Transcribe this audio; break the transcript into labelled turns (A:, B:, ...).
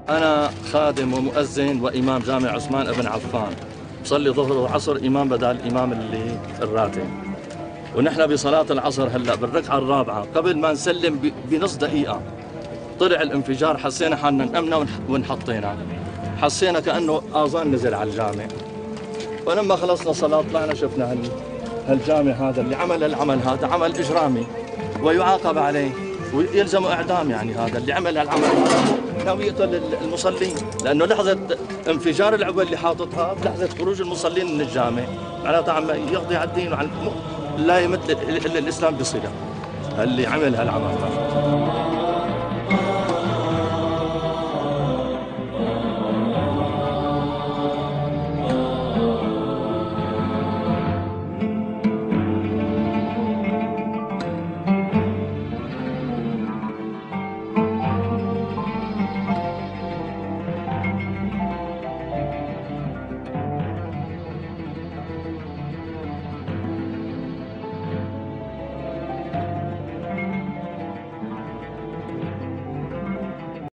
A: أنا خادم ومؤذن وإمام جامع عثمان بن عفان، بصلي ظهر وعصر إمام بدل الإمام اللي الراتب. ونحن بصلاة العصر هلا بالركعة الرابعة قبل ما نسلم بنص دقيقة طلع الانفجار، حسينا حالنا نأمنا وانحطينا، حسينا كأنه آذان نزل على الجامع. ولما خلصنا صلاة طلعنا شفنا هالجامع هذا اللي عمل العمل هذا عمل إجرامي ويعاقب عليه ويلزم إعدام. يعني هذا اللي عمل العمل هذا ناوي يقتل المصلين، لأنه لحظة انفجار العبوة اللي حاططها بلحظة خروج المصلين من الجامع معناتها عم يقضي على الدين وعلى لا يمد الإسلام بصلة اللي عمل هالعمل هذا.